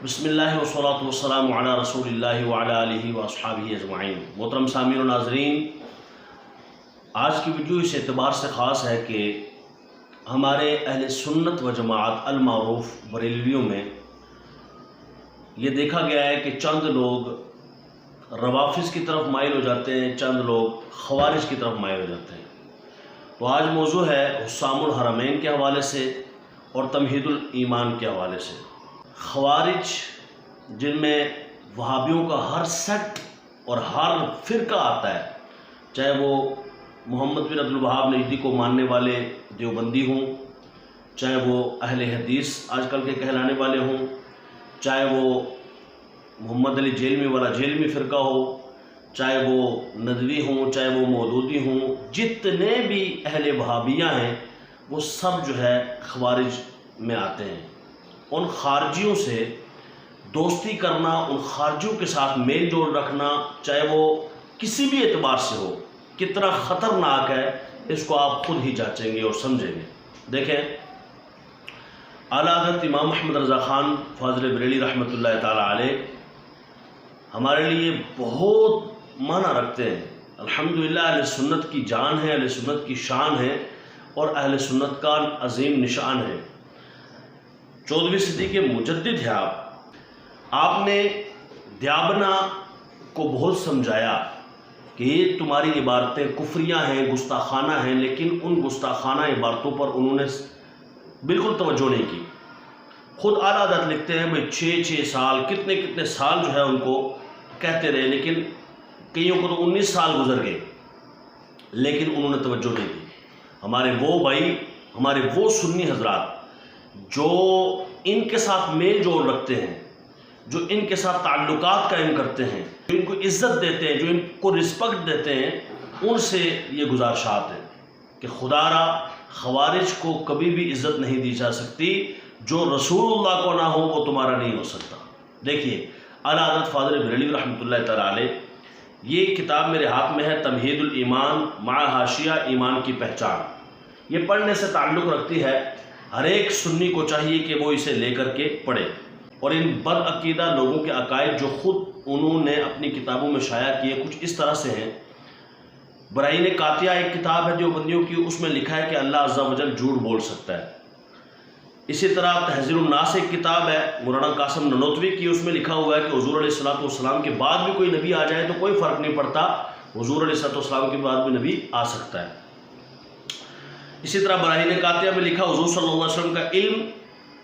بسم اللہ والصلاۃ والسلام علی رسول اللہ وعلی آلہ واصحابہ اجمعین۔ محترم سامعین و ناظرین، آج کی ویڈیو اس اعتبار سے خاص ہے کہ ہمارے اہل سنت و جماعت المعروف بریلویوں میں یہ دیکھا گیا ہے کہ چند لوگ روافض کی طرف مائل ہو جاتے ہیں، چند لوگ خوارج کی طرف مائل ہو جاتے ہیں۔ تو آج موضوع ہے حسام الحرمین کے حوالے سے اور تمہید الایمان کے حوالے سے۔ خوارج جن میں وہابیوں کا ہر سیٹ اور ہر فرقہ آتا ہے، چاہے وہ محمد بن عبدالوہاب نجدی کو ماننے والے دیوبندی ہوں، چاہے وہ اہل حدیث آج کل کے کہلانے والے ہوں، چاہے وہ محمد علی جیلمی والا جیلمی فرقہ ہو، چاہے وہ ندوی ہوں، چاہے وہ مودودی ہوں، جتنے بھی اہل وہابیہ ہیں وہ سب جو ہے خوارج میں آتے ہیں۔ ان خارجیوں سے دوستی کرنا، ان خارجیوں کے ساتھ میل جول رکھنا، چاہے وہ کسی بھی اعتبار سے ہو، کتنا خطرناک ہے اس کو آپ خود ہی جانچیں گے اور سمجھیں گے۔ دیکھیں، اعلیٰ حضرت امام محمد رضا خان فاضل بریلوی رحمۃ اللہ تعالیٰ علیہ ہمارے لیے بہت معنی رکھتے ہیں۔ الحمدللہ اہل سنت کی جان ہے، اہل سنت کی شان ہے اور اہل سنت کا عظیم نشان ہے۔ 14ویں صدی کے مجدد ہیں آپ نے دیابنا کو بہت سمجھایا کہ یہ تمہاری عبارتیں کفریہ ہیں، گستاخانہ ہیں، لیکن ان گستاخانہ عبارتوں پر انہوں نے بالکل توجہ نہیں کی۔ خود اعلیٰ حضرت لکھتے ہیں بھائی 6 سال کتنے سال جو ہے ان کو کہتے رہے، لیکن کئیوں کو تو 19 سال گزر گئے، لیکن انہوں نے توجہ نہیں دی۔ ہمارے وہ بھائی، ہمارے وہ سنی حضرات جو ان کے ساتھ میل جول رکھتے ہیں، جو ان کے ساتھ تعلقات قائم کرتے ہیں، جو ان کو عزت دیتے ہیں، جو ان کو رسپیکٹ دیتے ہیں، ان سے یہ گزارشات ہیں کہ خدا را خوارج کو کبھی بھی عزت نہیں دی جا سکتی، جو رسول اللہ کو نہ ہو وہ تمہارا نہیں ہو سکتا۔ دیکھیے، اعلیٰ حضرت فاضل بریلوی رحمۃ اللہ تعالیٰ علیہ، یہ کتاب میرے ہاتھ میں ہے، تمہید الایمان مع حاشیہ ایمان کی پہچان۔ یہ پڑھنے سے تعلق رکھتی ہے، ہر ایک سنی کو چاہیے کہ وہ اسے لے کر کے پڑھے اور ان بد عقیدہ لوگوں کے عقائد جو خود انہوں نے اپنی کتابوں میں شائع کیے کچھ اس طرح سے ہیں۔ براہین قاطعہ ایک کتاب ہے دیوبندیوں کی، اس میں لکھا ہے کہ اللہ عز و جل جھوٹ بول سکتا ہے۔ اسی طرح تحذیر الناس ایک کتاب ہے مولانا قاسم ننوتوی کی، اس میں لکھا ہوا ہے کہ حضور علیہ الصلوۃ والسلام کے بعد بھی کوئی نبی آ جائے تو کوئی فرق نہیں پڑتا، حضور علیہ الصلوۃ والسلام کے بعد بھی نبی آ سکتا ہے۔ اسی طرح براہین قاطعہ میں لکھا حضور صلی اللہ علیہ وسلم کا علم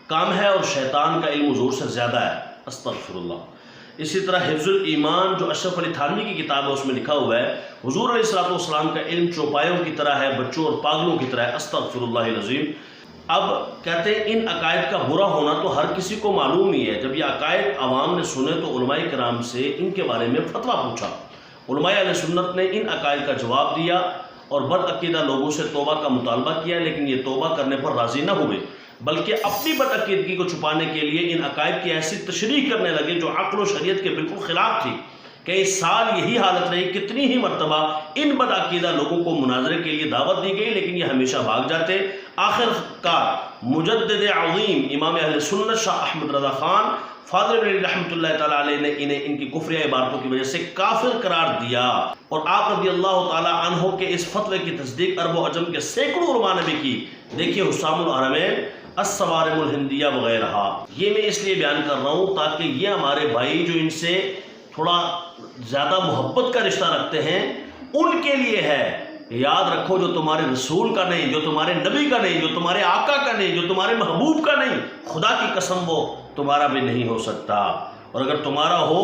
کم ہے اور شیطان کا علم حضور سے زیادہ ہے، استغفر اللہ۔ اسی طرح حفظ الایمان جو اشرف علی تھانوی کی کتاب ہے، اس میں لکھا ہوا ہے حضور علیہ الصلوۃ والسلام کا علم چوپایوں کی طرح ہے، بچوں اور پاگلوں کی طرح ہے، استغفر اللہ العظیم۔ اب کہتے ہیں ان عقائد کا برا ہونا تو ہر کسی کو معلوم ہی ہے۔ جب یہ عقائد عوام نے سنے تو علماء کرام سے ان کے بارے میں فتویٰ پوچھا۔ علماء اہل سنت نے ان عقائد کا جواب دیا اور بد عقیدہ لوگوں سے توبہ کا مطالبہ کیا، لیکن یہ توبہ کرنے پر راضی نہ ہوئے، بلکہ اپنی بد عقیدگی کو چھپانے کے لیے ان عقائد کی ایسی تشریح کرنے لگے جو عقل و شریعت کے بالکل خلاف تھی۔ کئی سال یہی حالت رہی، کتنی ہی مرتبہ ان بد عقیدہ لوگوں کو مناظرے کے لیے دعوت دی گئی، لیکن یہ ہمیشہ بھاگ جاتے۔ آخر کار مجدد عظیم امام اہل سنت شاہ احمد رضا خان فاضل بریلوی رحمۃ اللہ تعالیٰ علیہ نے انہیں ان کی کفریہ عبارتوں کی وجہ سے کافر قرار دیا، اور آپ رضی اللہ تعالیٰ عنہ کے اس فتوے کی تصدیق عرب و عجم کے سینکڑوں علماء نے بھی کی۔ دیکھیے حسام الحرمین، الصوارم الہندیہ وغیرہ، یہ میں اس لیے بیان کر رہا ہوں تاکہ یہ ہمارے بھائی جو ان سے تھوڑا زیادہ محبت کا رشتہ رکھتے ہیں ان کے لیے ہے۔ یاد رکھو، جو تمہارے رسول کا نہیں، جو تمہارے نبی کا نہیں، جو تمہارے آقا کا نہیں، جو تمہارے محبوب کا نہیں، خدا کی قسم وہ تمہارا بھی نہیں ہو سکتا، اور اگر تمہارا ہو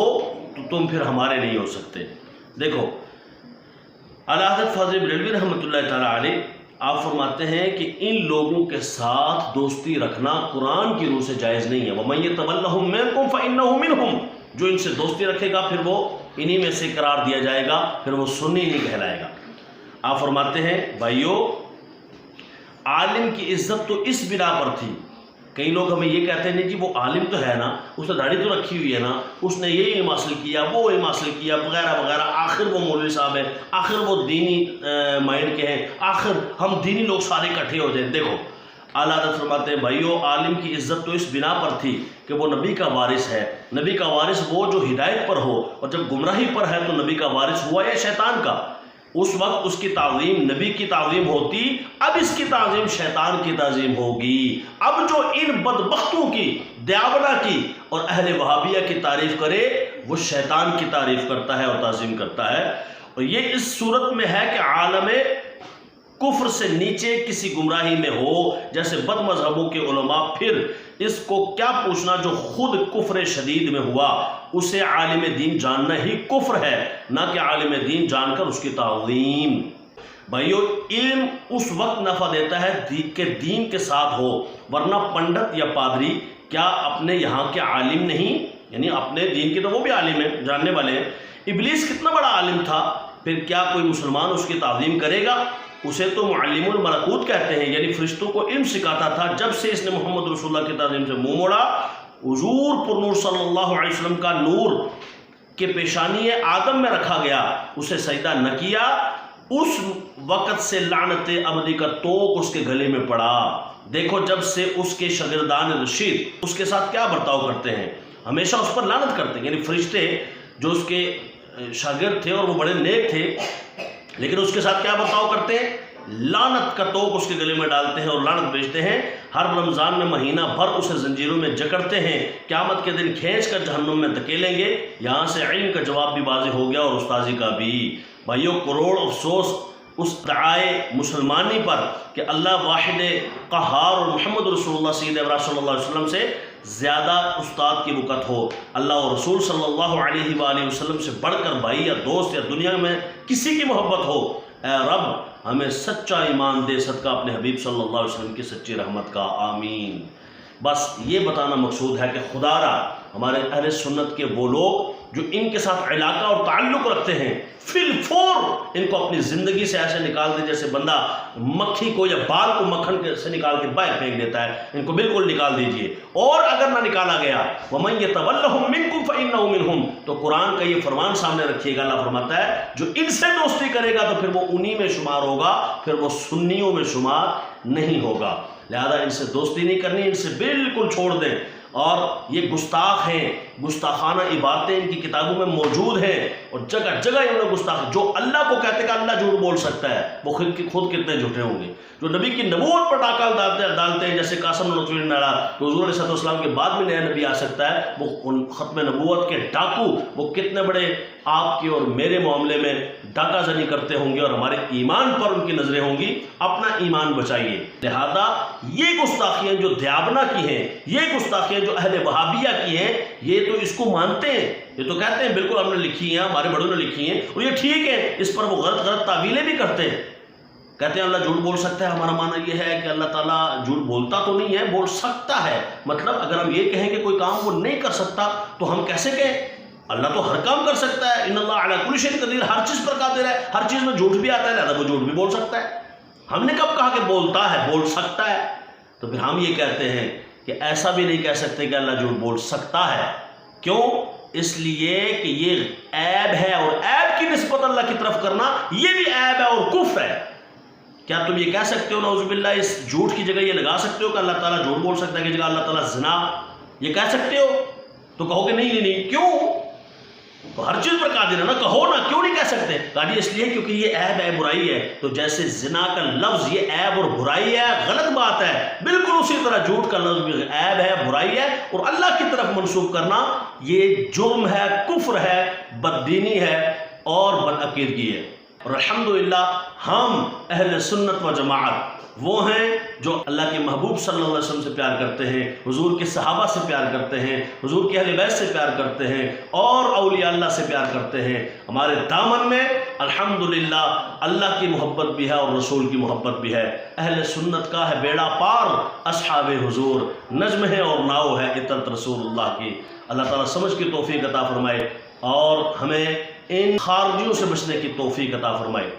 تو تم پھر ہمارے نہیں ہو سکتے۔ دیکھو، اعلیٰ حضرت فاضل بریلوی رحمۃ اللہ تعالیٰ علیہ آپ فرماتے ہیں کہ ان لوگوں کے ساتھ دوستی رکھنا قرآن کی روح سے جائز نہیں ہے۔ وَمَن يَتَوَلَّهُم مِّنكُمْ فَإِنَّهُ مِنْهُمْ، جو ان سے دوستی رکھے گا پھر وہ انہی میں سے قرار دیا جائے گا، پھر وہ سنی نہیں کہلائے گا۔ آپ فرماتے ہیں بھائیو، عالم کی عزت تو اس بنا پر تھی، کئی لوگ ہمیں یہ کہتے ہیں جی وہ عالم تو ہے نا، اس نے داڑھی تو رکھی ہوئی ہے نا، اس نے یہ علم حاصل کیا، وہ علم حاصل کیا، وغیرہ وغیرہ، آخر وہ مولوی صاحب ہے، آخر وہ دینی مائنڈ کے ہیں، آخر ہم دینی لوگ سارے اکٹھے ہو جائیں۔ دیکھو، आला हज़रत फरमाते हैं भाइयों, आलिम की इज़्ज़त तो इस बिना पर थी कि वो नबी का वारिस है। नबी का वारिस वो जो हिदायत पर हो, और जब गुमराही पर है तो नबी का वारिस हुआ या शैतान का। उस वक्त उसकी ताज़ीम नबी की ताज़ीम होती, अब इसकी ताज़ीम शैतान की ताज़ीम होगी। अब जो इन बदबख्तों की, देवना की और अहले वहाबिया की तारीफ़ करे, वो शैतान की तारीफ़ करता है और ताज़ीम करता है। और ये इस सूरत में है कि आलम कुफ्र से नीचे किसी गुमराही में हो, जैसे बद मजहबों के उलमा, फिर इसको क्या पूछना जो खुद कुफ्र शदीद में हुआ, उसे आलिम दीन जानना ही कुफ्र है, ना कि आलिम दीन जानकर उसकी ताज़ीम। भाइयों, इल्म उस वक्त नफ़ा देता है कि दीन के साथ हो, वरना पंडित या पादरी क्या अपने यहाँ के आलिम नहीं, यानी अपने दीन के तो वो भी आलिम है, जानने वाले हैं। इब्लीस कितना बड़ा आलिम था, फिर क्या कोई मुसलमान उसकी ताज़ीम करेगा? उसे तो मुअल्लिमुल मलकूत कहते हैं, यानी फरिश्तों को इल्म सिखाता था। जब से इसने मोहम्मद रसूलुल्लाह की ताज़ीम से मुंह मोड़ा, हुजूर पुरनूर सल्लल्लाहु अलैहि वसल्लम का नूर के पेशानी आदम में रखा गया, उसे सजदा न किया, उस वक़्त से लानत अबदी का तोक उसके गले में पड़ा। देखो, जब से उसके शागिर्दान रशीद उसके साथ क्या बर्ताव करते हैं, हमेशा उस पर लानत करते हैं। यानी फरिश्ते जो उसके शागिर्द थे और वो बड़े नेक थे, लेकिन उसके साथ क्या बर्ताव करते हैं, लानत का तोक उसके गले में डालते हैं और लानत भेजते हैं। हर रमज़ान में महीना भर उसे जंजीरों में जकड़ते हैं, क़यामत के दिन खींच कर जहन्नुम में धकेलेंगे। यहाँ से इल्म का जवाब भी वाज़ेह हो गया और उस्ताजी का भी। भाइयों, करोड़ अफसोस उस दाए मुसलमानी पर कि अल्लाह वाहिद क़हार और मोहम्मद रसूलुल्लाह सल्लल्लाहु अलैहि वसल्लम से ज़्यादा उस्ताद की बुकत हो, अल्लाह और रसूल सल्लल्लाहु अलैहि वसल्लम से बढ़कर भाई या दोस्त या दुनिया में किसी की मोहब्बत हो। ऐ रब, हमें सच्चा ईमान दे सदका अपने हबीब सल्लल्लाहु अलैहि वसल्लम की सच्ची रहमत का, आमीन। बस ये बताना मकसूद है कि खुदारा हमारे अहले सुन्नत के वो लोग जो इनके साथ इलाका और ताल्लुक़ रखते हैं, फिलफोर इनको अपनी ज़िंदगी से ऐसे निकाल दे जैसे बंदा मक्खी को या बाल को मक्खन से निकाल के बाहर फेंक देता है, इनको बिल्कुल निकाल दीजिए। और अगर ना निकाला गया, वमन यतवल्लहुम मिनकुम फइन्नहु मिनहुम, तो कुरान का ये फरमान सामने रखिएगा। अल्लाह फरमाता है जो इनसे दोस्ती करेगा तो फिर वो उन्हीं में शुमार होगा, फिर वो सुन्नियों में शुमार नहीं होगा। लिहाजा इनसे दोस्ती नहीं करनी, इनसे बिल्कुल छोड़ दें। और ये गुस्ताख हैं, गुस्ताखाना इबारतें इनकी किताबों में मौजूद हैं और जगह जगह इन्होंने गुस्ताख, जो अल्लाह को कहते हैं कि अल्लाह झूठ बोल सकता है, वो खुद कितने झूठे होंगे। जो नबी की नबूवत पर टाका डालते हैं, जैसे कासिम नथवी ने डाला कि हुज़ूर अलैहिस्सलाम के बाद में नया नबी आ सकता है, वो उन ख़त्म नबूवत के डाकू, वो कितने बड़े आपके और मेरे मामले में डाकाजनी करते होंगे और हमारे ईमान पर उनकी नज़रें होंगी। अपना ईमान बचाइए। लिहाजा ये गुस्ताखियाँ जो दयाबना की हैं, ये गुस्ताखियाँ जो अहले वहाबिया की हैं, ये तो इसको मानते हैं, ये तो कहते हैं बिल्कुल हमने लिखी हैं, हमारे बड़ों ने लिखी हैं और ये ठीक है। इस पर वो गलत तावीलें भी करते हैं, कहते हैं अल्लाह झूठ बोल सकता है। हमारा मानना ये है कि अल्लाह ताला झूठ बोलता तो नहीं है, बोल सकता है। मतलब अगर हम ये कहें कि कोई काम वो नहीं कर सकता तो हम कैसे कहें? अल्लाह तो हर काम कर सकता है। इन्नल्लाह अला कुल्ली शैइन कदीर, हर चीज़ पर कादिर है, हर चीज़ में झूठ भी आता है, लिहाजा वो झूठ भी बोल सकता है। हमने कब कहा कि बोलता है, बोल सकता है? तो फिर हम ये कहते हैं कि ऐसा भी नहीं कह सकते कि अल्लाह झूठ बोल सकता है। क्यों? इसलिए कि ये ऐब है और ऐब की निस्बत अल्लाह की तरफ करना ये भी ऐब है और कुफ्र है। क्या तुम ये कह सकते हो नऊज़ुबिल्लाह, इस झूठ की जगह ये लगा सकते हो कि अल्लाह ताला झूठ बोल सकता है की जगह अल्लाह ताला ज़िना, ये कह सकते हो? तो कहोगे नहीं नहीं, क्यों? तो हर चीज़ पर कादिर है ना, कहो ना, क्यों नहीं कह सकते? कादिर इसलिए क्योंकि ये ऐब है, बुराई है। तो जैसे ज़िना का लफ्ज़ ये ऐब और बुराई है, गलत बात है, बिल्कुल उसी तरह झूठ का लफ्ज़ भी ऐब है, बुराई है और अल्लाह की तरफ मनसूब करना ये जुर्म है, कुफ्र है, बददीनी है और बदअकीदगी है। और अल्हम्दुलिल्लाह हम अहले सुन्नत व जमाअत वो हैं जो अल्लाह के महबूब सल्लल्लाहु अलैहि वसल्लम से प्यार करते हैं, हुजूर के सहाबा से प्यार करते हैं, हुजूर के अहले बैत से प्यार करते हैं और औलिया अल्लाह से प्यार करते हैं। हमारे दामन में अल्हम्दुलिल्लाह अल्लाह की मोहब्बत भी है और रसूल की मोहब्बत भी है। अहले सुन्नत का है बेड़ा पार, अस्हाबे हुजूर नज्म है और नाव है इतरत रसूलुल्लाह की। अल्लाह ताला समझ की तौफीक अता फरमाए और हमें इन खारजियों से बचने की तौफीक अता फरमाए।